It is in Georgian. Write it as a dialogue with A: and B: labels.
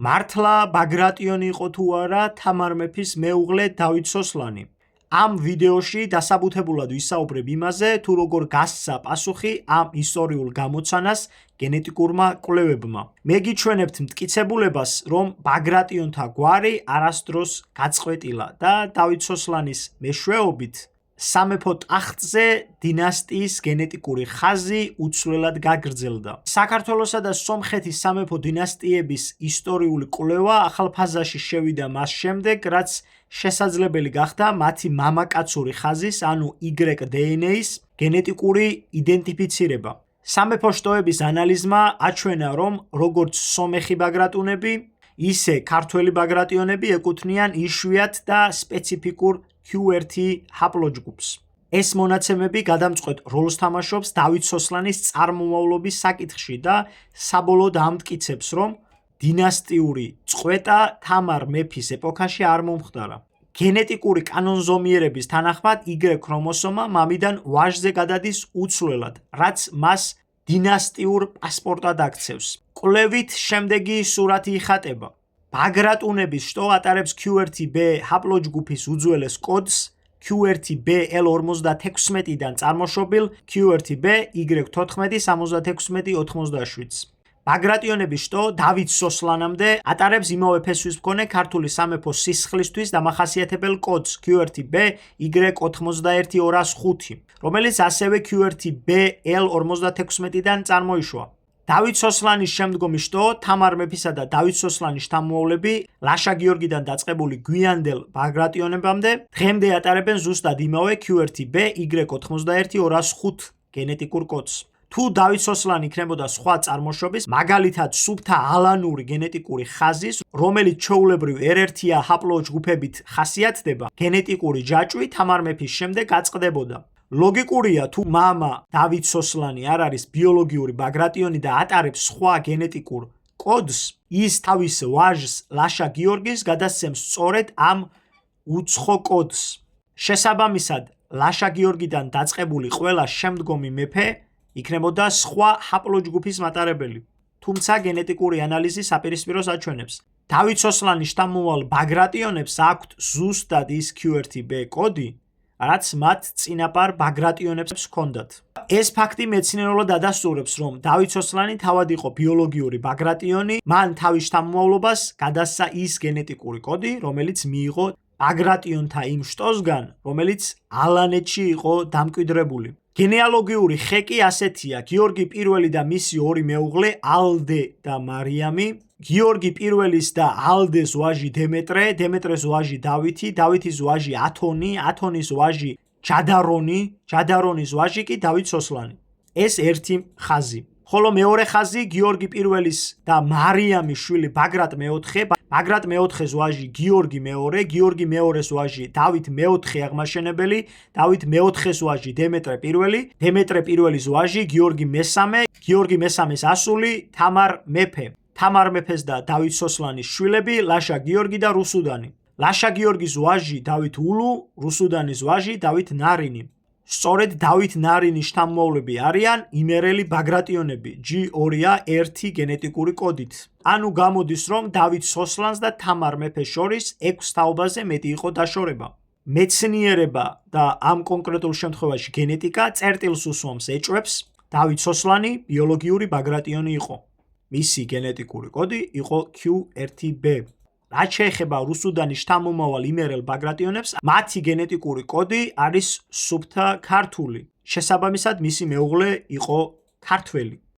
A: მართლა ბაგრატიონი იყო თუ არა თამარ მეფის მეუღლე დავით სოსლანი? ამ ვიდეოში დასაბუთებულად ვისაუბრებ იმაზე, თუ როგორ გასცა პასუხი ამ ისტორიულ გამოცანას გენეტიკურმა კვლევებმა. მე გიჩვენებთ მტკიცებულებას, რომ ბაგრატიონთა გვარი არასდროს გაწყვეტილა და დავით სოსლანის მეშვეობით სამეფო ტახტზე დინასტიის გენეტიკური ხაზი უცვლელად გაგრძელდა. საქართველოსა და სომხეთის სამეფო დინასტიების ისტორიული კვლევა ახალ ფაზაში შევიდა მას შემდეგ, რაც შესაძლებელი გახდა მათი მამაკაცური ხაზის, ანუ Y-დნეის გენეტიკური იდენტიფიცირება. სამეფო შტოების ანალიზმა აჩვენა, რომ როგორც სომეხი ბაგრატუნები, ისე ქართველი ბაგრატიონები ეკუთვნიან იშვიათ და სპეციფიკურ Q1 ჰაპლოჯგუფს. ეს მონაცემები გადამწყვეტ როლს თამაშობს დავით სოსლანის წარმომავლობის საკითხში და საბოლოოდ ამტკიცებს, რომ დინასტიური წყვეტა თამარ მეფის ეპოქაში არ მომხდარა. გენეტიკური კანონზომიერების თანახმად Y ქრომოსომა მამიდან ვაჟზე გადადის უცვლელად, რაც მას დინასტიურ პასპორტად აქცევს. კვლევით შემდეგი სურათი იხატება. ბაგრატუნების შტო ატარებს Q1b ჰაპლოჯგუფის უძველეს კოდს Q1b-L56-დან წარმოშობილ Q1b-Y14-76-87. ბაგრატიონების შტო დავით სოსლანამდე ატარებს იმავე ფესვის მქონე ქართული სამეფო სისხლისთვის დამახასიათებელ კოდს Q1b-Y91-205, რომელიც ასევე Q1b-L56-დან წარმოიშვა. დავით სოსლანის შემდგომი შტო თამარ მეფისა და დავით სოსლანის შთამომავლები ლაშა გიორგიდან დაწყებული გვიანდელ ბაგრატიონებამდე დღემდე ატარებენ ზუსტად იმავე Q1b-Y91-205 გენეტიკურ კოდს. თუ დავით სოსლანი იქნებოდა სხვა წარმოშობის, მაგალითად სუფთა ალანური გენეტიკური ხაზის, რომელიც ჩვეულებრივ R1-ია ჰაპლოჯგუფებით ხასიათდება, გენეტიკური ჯაჭვი თამარ მეფის შემდეგ აწყდებოდა. ლოგიკურია, თუ მამა დავით სოსლანი არ არის ბიოლოგიური ბაგრატიონი და ატარებს სხვა გენეტიკურ კოდს, ის თავის ვაჟს ლაშა გიორგის გადასცემს სწორედ ამ უცხო კოდს. შესაბამისად, ლაშა გიორგიდან დაწყებული ყველა შემდგომი მეფე იქნებოდა სხვა ჰაპლოჯგუფის მატარებელი. თუმცა გენეტიკური ანალიზი საპირისპიროს აჩვენებს. დავით სოსლანის შთამომავალ ბაგრატიონებს აქვთ ზუსტად ის Q1b კოდი, რაც მათ წინაპარ ბაგრატიონებს ჰქონდათ. ეს ფაქტი მეცნიერულად ადასტურებს, რომ დავით სოსლანი თავად იყო ბიოლოგიური ბაგრატიონი, მან თავის შთამომავლობას გადასცა ის გენეტიკური კოდი, რომელიც მიიღო ბაგრატიონთა იმ შტოსგან, რომელიც ალანეთში იყო დამკვიდრებული. გენეალოგიური ხეკი ასეთია: გიორგი პირველი და მისი ორი მეუღლე ალდე და მარიამი, გიორგი პირველის და ალდეს ვაჟი დემეტრე, დემეტრეს ვაჟი დავითი, დავითის ვაჟი ათონი, ათონის ვაჟი ჯადარონი, ჯადარონის ვაჟი კი დავით სოსლანი. ეს ერთი ხაზი. ხოლო მეორე ხაზი გიორგი პირველის და მარიამის შვილი ბაგრატ მეოთხე, ბაგრატ მეოთხეს ვაჟი გიორგი მეორე, გიორგი მეორეს ვაჟი დავით მეოთხე აღმაშენებელი, დავით მეოთხეს ვაჟი დემეტრე პირველი, დემეტრე პირველის ვაჟი გიორგი მესამე, გიორგი მესამეს ასული თამარ მეფე. თამარ მეფეს და დავით სოსლანის შვილები ლაშა გიორგი და რუსუდანი. ლაშა გიორგის ვაჟი დავით ულუ, რუსუდანის ვაჟი დავით ნარინი. სწორედ დავით ნარინის შთამომავლები არიან იმერელი ბაგრატიონები G2A1 გენეტიკური კოდით. ანუ გამოდის, რომ დავით სოსლანს და თამარ მეფეს შორის 6 თაობაზე მეტი იყო დაშორება. მეცნიერება და ამ კონკრეტულ შემთხვევაში გენეტიკა წერტილს უსვამს ეჭვებს, დავით სოსლანი ბიოლოგიური ბაგრატიონი იყო. მისი გენეტიკური კოდი იყო Q1b. რაც შეეხება რუსუდანის შთამომავალ იმერელ ბაგრატიონებს, მათი გენეტიკური კოდი არის სუფთა ქართული. შესაბამისად, მისი მეუღლე იყო ქართველი.